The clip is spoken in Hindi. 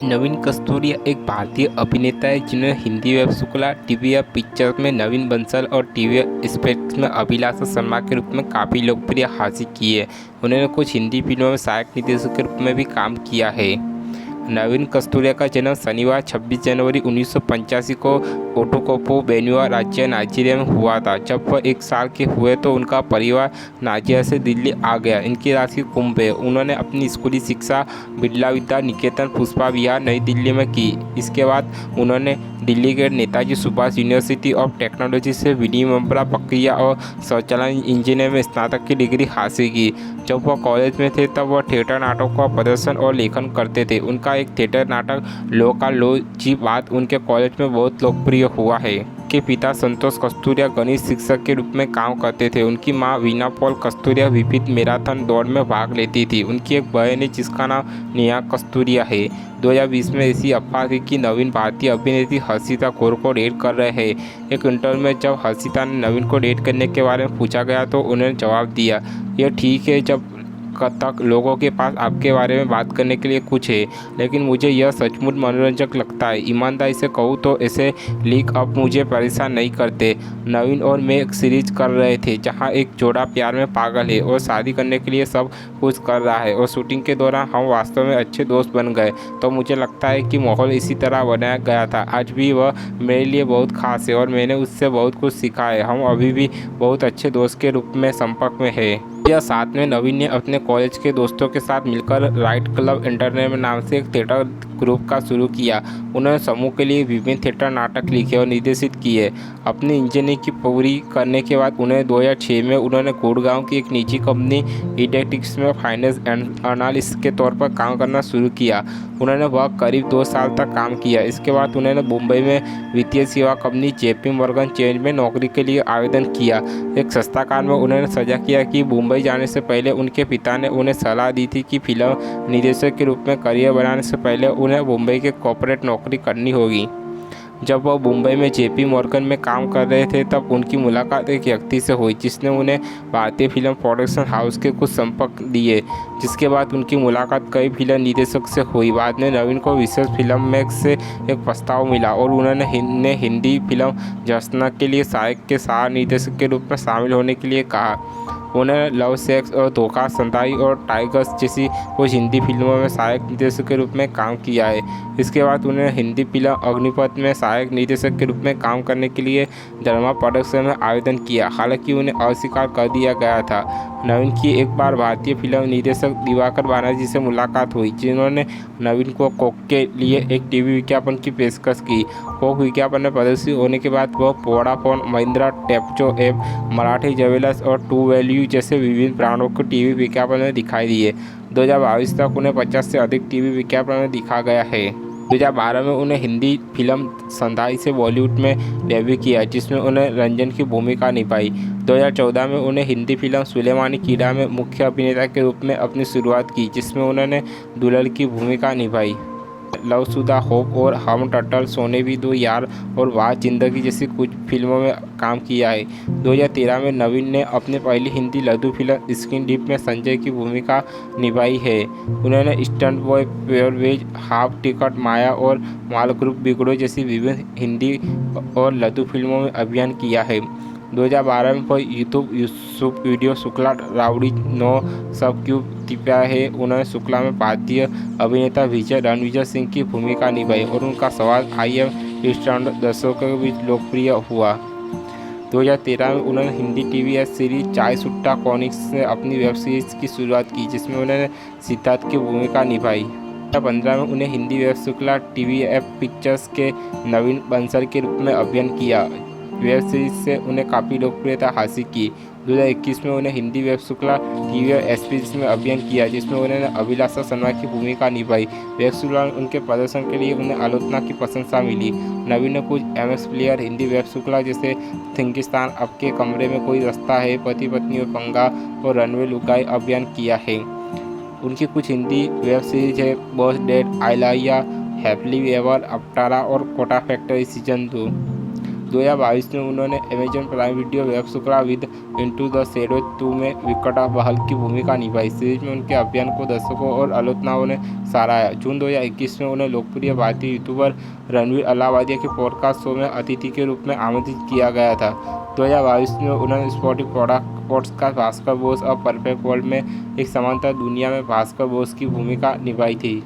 नवीन कस्तूरिया एक भारतीय अभिनेता है जिन्होंने हिंदी वेब श्रृंखला टीवीएफ पिक्चर्स में नवीन बंसल और टीवी स्पेक्स में अभिलाषा शर्मा के रूप में काफ़ी लोकप्रिय हासिल की है। उन्होंने कुछ हिंदी फिल्मों में सहायक निर्देशक के रूप में भी काम किया है। नवीन कस्तूरिया का जन्म शनिवार 26 जनवरी 1985 को ओटोकोपो बेनुआ राज्य नाइजीरिया में हुआ था। जब वह 1 साल के हुए तो उनका परिवार नाइजीरिया से दिल्ली आ गया। इनकी राशि कुंभ है। उन्होंने अपनी स्कूली शिक्षा बिरला विद्या निकेतन पुष्पा विहार नई दिल्ली में की। इसके बाद उन्होंने दिल्ली के Netaji Subhash university of technology से विनिमय प्रक्रिया और स्वचालन इंजीनियरिंग में स्नातक की डिग्री हासिल की। जब वह कॉलेज में थे तब वह थिएटर नाटक का प्रदर्शन और लेखन करते थे। उनका एक थिएटर नाटक लो का लो जी बात उनके कॉलेज में बहुत लोकप्रिय हुआ है। उनके पिता संतोष कस्तूरिया गणित शिक्षक के रूप में काम करते थे। उनकी मां वीना पॉल कस्तूरिया विविध मैराथन दौड़ में भाग लेती थी। उनकी एक बहन है जिसका नाम नेहा कस्तूरिया है। 2020 में ऐसी अफवाह थी कि नवीन भारतीय अभिनेत्री हर्षिता कौर को डेट कर रहे हैं। एक इंटरव्यू में जब हर्षिता ने नवीन को डेट करने के बारे में पूछा गया तो उन्होंने जवाब दिया, यह ठीक है जब तक लोगों के पास आपके बारे में बात करने के लिए कुछ है, लेकिन मुझे यह सचमुच मनोरंजक लगता है। ईमानदारी से कहूँ तो ऐसे लीक अप मुझे परेशान नहीं करते। नवीन और मैं एक सीरीज कर रहे थे जहां एक जोड़ा प्यार में पागल है और शादी करने के लिए सब कुछ कर रहा है और शूटिंग के दौरान हम वास्तव में अच्छे दोस्त बन गए। तो मुझे लगता है कि माहौल इसी तरह बनाया गया था। आज भी वह मेरे लिए बहुत खास है और मैंने उससे बहुत कुछ सीखा है। हम अभी भी बहुत अच्छे दोस्त के रूप में संपर्क में हैं। 2007 में नवीन ने अपने कॉलेज के दोस्तों के साथ मिलकर राइट क्लब एंटरटेनमेंट नाम से एक थिएटर ग्रुप का शुरू किया। उन्होंने समूह के लिए विभिन्न थिएटर नाटक लिखे और निर्देशित किए। अपनी इंजीनियरिंग की पूरी करने के बाद उन्हें 2006 में उन्होंने गुड़गांव की एक निजी कंपनी इडेटिक्स में फाइनेंस एनालिस्ट के तौर पर काम करना शुरू किया। उन्होंने वह करीब 2 साल तक काम किया। इसके बाद उन्होंने मुंबई में वित्तीय सेवा कंपनी JP मॉर्गन चेज में नौकरी के लिए आवेदन किया। एक संस्थाकाल में उन्होंने साझा किया कि मुंबई जाने से पहले उनके पिता ने उन्हें सलाह दी थी कि फिल्म निर्देशक के रूप में करियर बनाने से पहले उन्हें मुंबई के कॉर्पोरेट नौकरी करनी होगी। जब वह मुंबई में JP मॉर्गन में काम कर रहे थे तब उनकी मुलाकात एक व्यक्ति से हुई जिसने उन्हें भारतीय फिल्म प्रोडक्शन हाउस के कुछ संपर्क दिए, जिसके बाद उनकी मुलाकात कई फिल्म निर्देशक से हुई। बाद में नवीन को विशेष फिल्म मैक्स से एक प्रस्ताव मिला और उन्होंने हिंदी फिल्म जस्ना के लिए सहायक के सह निर्देशक के रूप में शामिल होने के लिए कहा। उन्होंने लव सेक्स और धोखा संताई और टाइगर्स जैसी कुछ हिंदी फिल्मों में सहायक निर्देशक के रूप में काम किया है। इसके बाद उन्होंने हिंदी फिल्म अग्निपथ में सहायक निर्देशक के रूप में काम करने के लिए धर्मा प्रोडक्शन में आवेदन किया, हालांकि उन्हें अस्वीकार कर दिया गया था। नवीन की एक बार भारतीय फिल्म निर्देशक दिवाकर बनर्जी से मुलाकात हुई, जिन्होंने नवीन को कोक के लिए एक टीवी विज्ञापन की पेशकश की। कोक विज्ञापन में प्रदर्शित होने के बाद वह वोडाफोन, महिंद्रा, टेप्चो एवं मराठी ज्वेलर्स और टू वैल्यू जैसे विभिन्न ब्रांडों को टीवी विज्ञापन में दिखाई दिए। 2022 तक उन्हें 50 से अधिक टीवी विज्ञापन में दिखा गया है। 2012 में उन्हें हिंदी फिल्म संधाई से बॉलीवुड में डेब्यू किया, जिसमें उन्हें रंजन की भूमिका निभाई। 2014 में उन्हें हिंदी फिल्म सुलेमानी कीड़ा में मुख्य अभिनेता के रूप में अपनी शुरुआत की, जिसमें उन्होंने दुल्हन की भूमिका निभाई। लवशुदा होप और हम टर्टल, सोने भी दो यार और वाह जिंदगी जैसी कुछ फिल्मों में काम किया है। 2013 में नवीन ने अपनी पहली हिंदी लघु फिल्म स्क्रीन डीप में संजय की भूमिका निभाई है। उन्होंने स्टंट बॉय, प्योरवेज, हाफ टिकट, माया और माल ग्रुप बिगड़ो जैसी विभिन्न हिंदी और लघु फिल्मों में अभिनय किया है। 2012 में वह यूसुफ वीडियो शुक्ला राउडी नो सब क्यों तिप्या है। उन्होंने शुक्ला में भारतीय अभिनेता विजय रणविजय सिंह की भूमिका निभाई और उनका सवाल आई एम स्टैंड दर्शकों के बीच लोकप्रिय हुआ। 2013 में उन्होंने हिंदी टीवी सीरीज चाय सुट्टा कॉनिक्स से अपनी वेब सीरीज की शुरुआत की, जिसमें उन्होंने सिद्धार्थ की भूमिका निभाई। 2015 में उन्हें हिंदी वेब श्रृंखला TVF पिक्चर्स के नवीन बंसल के रूप में अभिनय किया। वेब सीरीज से उन्हें काफ़ी लोकप्रियता हासिल की। 2021 में उन्हें हिंदी वेब श्रृंखला TVF एक्सपीरियंस में अभिनय किया, जिसमें उन्होंने अभिलाषा शर्मा की भूमिका निभाई। वेब श्रृंखला उनके प्रदर्शन के लिए उन्हें आलोचना की प्रशंसा मिली। नवीन ने कुछ MX प्लेयर हिंदी वेब श्रृंखला जैसे थिंकिस्तान, आपके कमरे में कोई रास्ता है, पति पत्नी और पंगा और रनवे लुगाई अभिनय किया है। उनकी कुछ हिंदी वेब सीरीज है बॉस डेड, आइलाया, हैप्पीली एवर आफ्टर और कोटा फैक्ट्री सीजन 2। 2022 में उन्होंने अमेजन प्राइम वीडियो वेब श्रृंखला विद इनटू द शैडो 2 में विकटा बहल की भूमिका निभाई। सीरीज में उनके अभियान को दर्शकों और आलोचनाओं ने सराहा। जून 2021 में उन्हें लोकप्रिय भारतीय यूट्यूबर रणवीर अलाहाबादिया के पॉडकास्ट शो में अतिथि के रूप में आमंत्रित किया गया था। 2022 में उन्होंने स्पॉटिफाई पॉडकास्ट भास्कर बोस और परफेक्ट वर्ल्ड में एक समांतर दुनिया में भास्कर बोस की भूमिका निभाई थी।